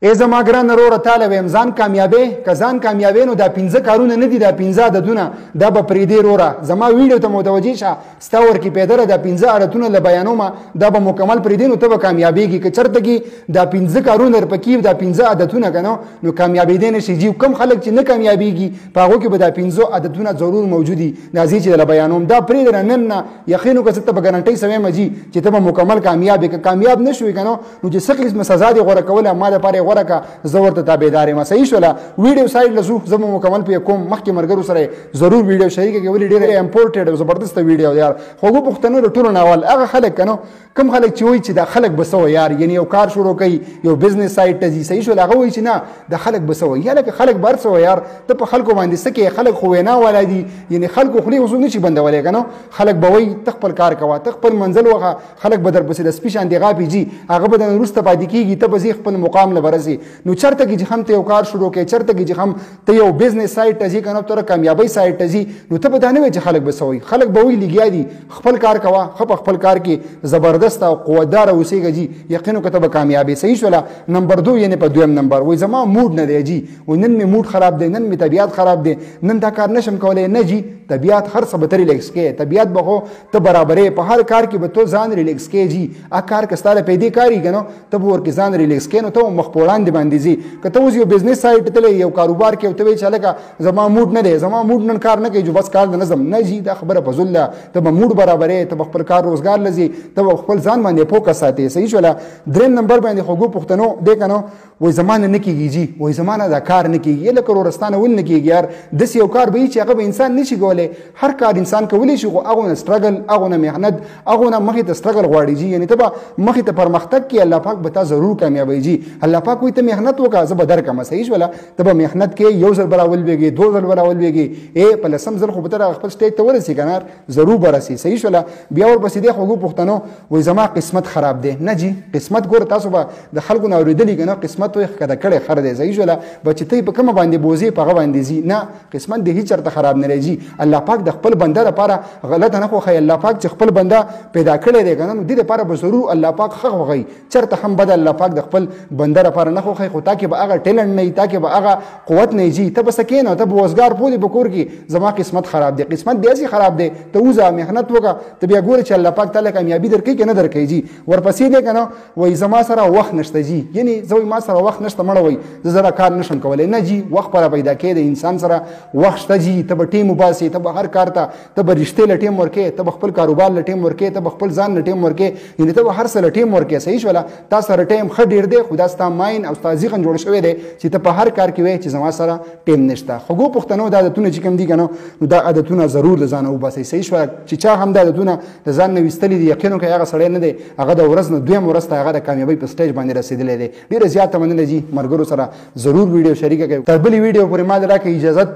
ای زما ګران وروره تاله ویم ځان کامیابې که ځان کامیابې نو دا 15 کارونه نه دي دا 15 عادتونه دا به پرېږدې وروره زما ویډیو ته متوجه شه ستا ورکې پیدره دا 15 عادتونه له بیانومه دا به مکمل پرېږدې نو ته به کامیابېږي که چېرته کې دا 15 کارونه در پکې دا 15 عادتونه که نو کامیابېدی نه شي جي کوم خلک چې نه کامیابېږي په هغو کې به دا 15 عادتونه ضرور موجودي دا زه چې دله بیانوم دا پرېږده نن نه یقین وکړه زه ته به ګرنټۍ سویم جي چې ته به مکمل کامیاب یې که کامیاب نه شوې که نو چې څه قسمه سزا دې غوره کوله ما دپاره غوره کا زه ورته تابعدار یم صحیح شوله ویډیو سایډ له ځو زه به مکمل پې کوم مخکې ملګرو سره ضرور ویډیو شریکه کړئ ولې ډېره امپورټډ او زبردسته ویډیو دی یار خوږو پښتنو د ټولو نه اول هغه خلک که نو کوم خلک چې وایي چې دا خلک به څه وایي یار یعنې یو کار شروع کوي یو بزنس سایټ ته ځي صحیح شوله هغه وایي چې نه دا خلک به څه وایي یا لکه خلک به هر څه وایي یار ته په خلکو باندې څه کوې خلک خو وینا والا دي یعنې خلکو خولې خو څوک نه شي بندولی که نو خلک به وایي ته خپل کار کوه ته خپل منزل وخه خلک به درپسې د سپي شانتې غاپې ځي هغه به د وروسته پاتې کېږي ته به ځې خپل مقام له به رسې نو چېرته کې چې هم ته یو کار شروع کوې چېرته کې چې هم ته یو بزنس سایټ ته ځې که نه ته کامیابۍ سایټ ته ځي نو ته به دا نه وایې چې خلک به څه وایي خلک به وایي لګیا دي خپل کار کوه ښه په خپل کار کې زبردست او قوتداره اوسېږه جي یقین وکړه ته به کامیابې صحیح شوله نمبر 2 یعنې په دویم نمبر وایي زما موډ نه دی جي وایي نن مې موډ خراب دی نن مې طبیعت خراب دی نن دا کار نشم کولی نه جي طبیعت هر څه به ته ریلیکس کوې طبیعت به خو ته برابرې په هر کار کې به ته ځان ریلیکس کوې جي هغه کار که ستا له پیدې کاري که نو ته به ورکې ځان ریلیکس کوې نو ته مخ په وړاندې باندې ځي که ته اوس یو بزنس سایټ ته تللی یو کاروبار کې او ته وایې چې هلکه زما موډ نه دی زما موډ نن کار نه کوي جو بس کار د نظم نه جي دا خبره په زول ده ته به موډ برابرې ته به خپل کار روزګار له ځي ته به خپل ځان باندې فوکس ساتې صحیح شوله درېم نمبر باندې خوږو پښتنو دی که نو وایي زما نه نه کېږي جي وایي زما نه دا کار نه کېږي لکه ورورستانه ولې نه کېږي یار داسې یو کار به وي چې هغه به انسان نه شي کولی هر کار انسان کولی شي خو هغو نه سټرګل هغو نه محنت هغو نه مخې ته سټرګل غواړي جي یعنې ته به مخې ته پرمختګ کې الله پاک به تا ضرور کامیابوي جي الله پاک وایي ته محنت وکړه زه به درکړم صحیح شوله ته به محنت کې یو ځل به راولوېږې 2 ځل به راولوېږې په لسم ځل خو به ته خپل سټیج ته ورسې که نه ضرور به رسې صحیح شوله بیا ورپسې دی خوږو پښتنو وایي زما قسمت خراب دی نه جي قسمت ګوره تاسو به د خلکو نه اورېدلي که نه قسمت وایي ښکته کړی خر دی صحیح شوله به چې ته په کومه باندې بوزې په هغه باندې ځي نه قسمت د هېڅ چېرته خراب نه دی جي الله پاک د خپل بنده لپاره غلطه نه خوښوي الله پاک چې خپل بنده پیدا کړی دی که نه نو دې دپاره به ضرور الله پاک ښه خوښوي چېرته هم بد الله پاک د خپل بنده لپاره نه خوښوي خو تا کې به هغه ټیلنټ نه وي تا کې به هغه قوت نه وي جي ته به څه کښېنه ته به وزګار پوه دی په کور کې زما قسمت خراب دی قسمت داسې خراب دی ته وځه محنت وکړه ته بیا ګوره چې الله پاک تعالی کامیابي درکوي که نه درکوي جي ورپسې دی که نه وایي زما سره وخت نشته جي یعنې زه وایي ما سره وخت نشته مړه وایي زه زره کار نشم کولی نه جي وخت پر پیدا کوې د انسان سره وخت شته جي ته به ټیم وباسې ته به هر کار ته ته به رشتې له ټیم ورکې ته به خپل کاروبار له ټیم ورکې ته به خپل ځان له ټیم ورکې یعنې ته به هر څه له ټیم ورکې صحیح شوله تا سره ټیم ښه ډېر دی خو دا ستا ماین او ستا ذهن جوړ شوی دی چې ته په هر کار کې وایې چې زما سره ټیم نشته خوږو پښتنو دا عادتونه چې کوم دي که نه نو دا عادتونه ضرور له ځانه وباسئ صحیح شوه چې چا هم دا عادتونه د ځان نه ویستلي دي یقین وکړئ هغه سړی نه دی هغه د ورځ نه دویم ورځ ته هغه د کامیابۍ په سټیج باندې رسېدلی دی ډېره زیاته مننه جي ملګرو سره ضرور ویډیو شریکه کوئ تر بلې ویډیو پورې ما د راکړئ اجازت